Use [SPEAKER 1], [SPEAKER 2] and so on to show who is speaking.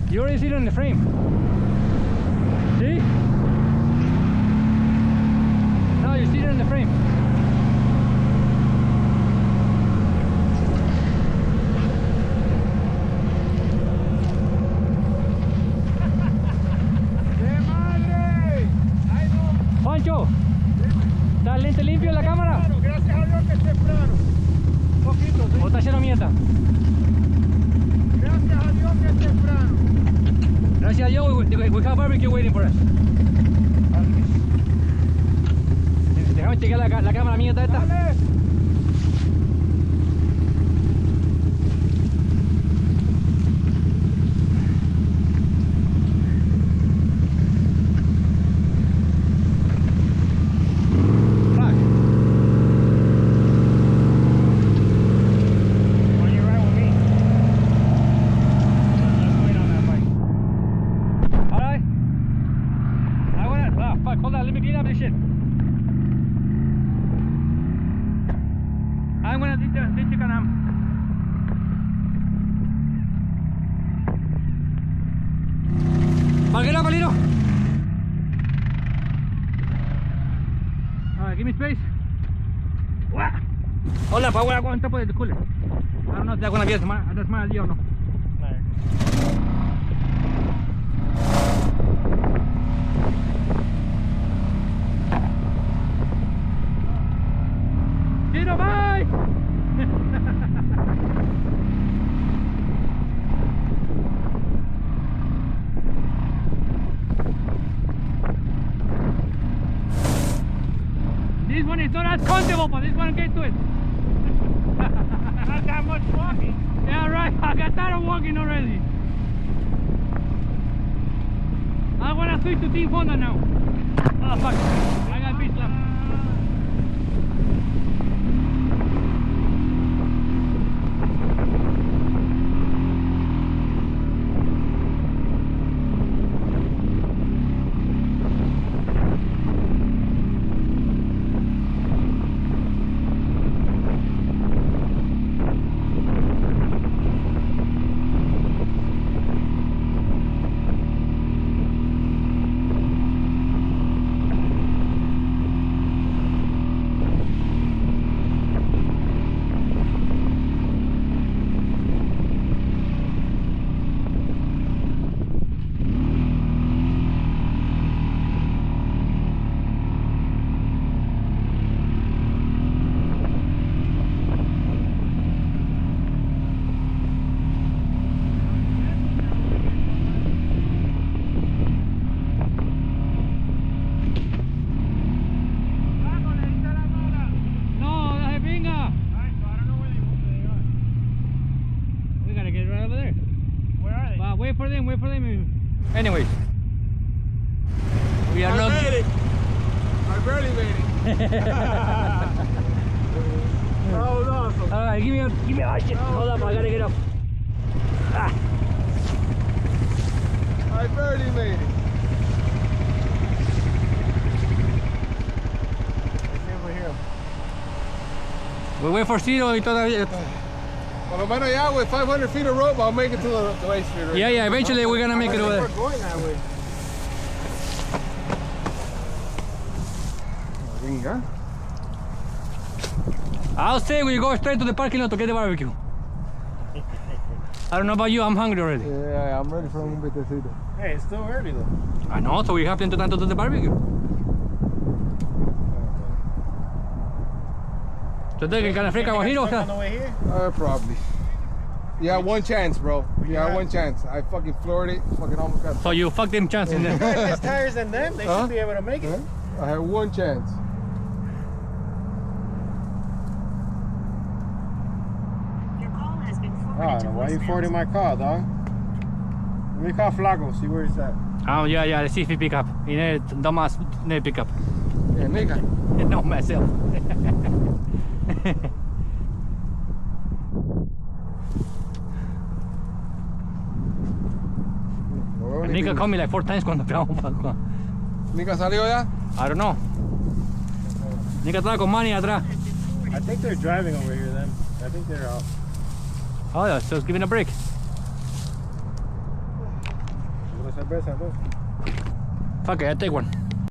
[SPEAKER 1] You already see it in the frame. See? No, you see it in the frame. Pancho, ¿está lente limpio la cámara?
[SPEAKER 2] Gracias a Dios que es temprano. Un poquito, ¿sí?
[SPEAKER 1] ¿O está lleno de mierda?
[SPEAKER 2] Gracias a Dios que es temprano.
[SPEAKER 1] Gracias a Dios, we have barbecue waiting for us. Déjame chequear la cámara mierda esta.
[SPEAKER 2] Dale.
[SPEAKER 1] Hold on, let me clean up this shit. I'm gonna ditch the canam. Park it up a little. Alright, give me space. Hold up, I wanna go on top of the cooler. I don't know if that's gonna be that's my idea or no. Tito, bye! This one is not as comfortable, but this one get to it.
[SPEAKER 2] Not that much walking.
[SPEAKER 1] Yeah, right. I got tired of walking already. I wanna switch to Team Honda now. Oh fuck! I got pit stop. Wait for them. Anyways, we are not.
[SPEAKER 2] Made it. I barely made it. That was awesome.
[SPEAKER 1] All right, give me a shit. Hold up, I gotta get up. Ah.
[SPEAKER 2] I barely made it. Let's see if we hear him.
[SPEAKER 1] We wait for Ciro y todavía.
[SPEAKER 2] Por lo menos ya with 500 feet of rope, I'll make it to the way street. Right?
[SPEAKER 1] Yeah, eventually we're gonna make it over there.
[SPEAKER 2] We're going that way. Venga.
[SPEAKER 1] I'll say we go straight to the parking lot to get the barbecue. I don't know about you, I'm hungry already.
[SPEAKER 2] Yeah, I'm ready for un bitecito. Hey, it's still early though.
[SPEAKER 1] I know, so we have plenty of time to do the barbecue. So they can kind of freak out here.
[SPEAKER 2] On the way here? Probably. Yeah, one chance, bro. Yeah, one chance. I fucking floored it. Fucking almost got.
[SPEAKER 1] So you fucked them chance in there.
[SPEAKER 2] Less tires than them. They should be able to make it. I had one chance.
[SPEAKER 3] Your call has been forwarded to
[SPEAKER 2] Why are you
[SPEAKER 3] voicemail.
[SPEAKER 2] forwarding my call, dog? Let me call Flaco. See where he's at.
[SPEAKER 1] Oh yeah, let's see if he pick up. He need dumbass need pick up.
[SPEAKER 2] Yeah, nigga.
[SPEAKER 1] No, myself. Nika called me like 4 times cuando pegamos.
[SPEAKER 2] ¿Nika salió ya?
[SPEAKER 1] I don't know. Nika estaba con Manny atrás.
[SPEAKER 2] I think they're driving over here then. I think they're out.
[SPEAKER 1] Oh, yeah, so it's giving a break.
[SPEAKER 4] Cerveza, dos.
[SPEAKER 1] Fuck it, I take one.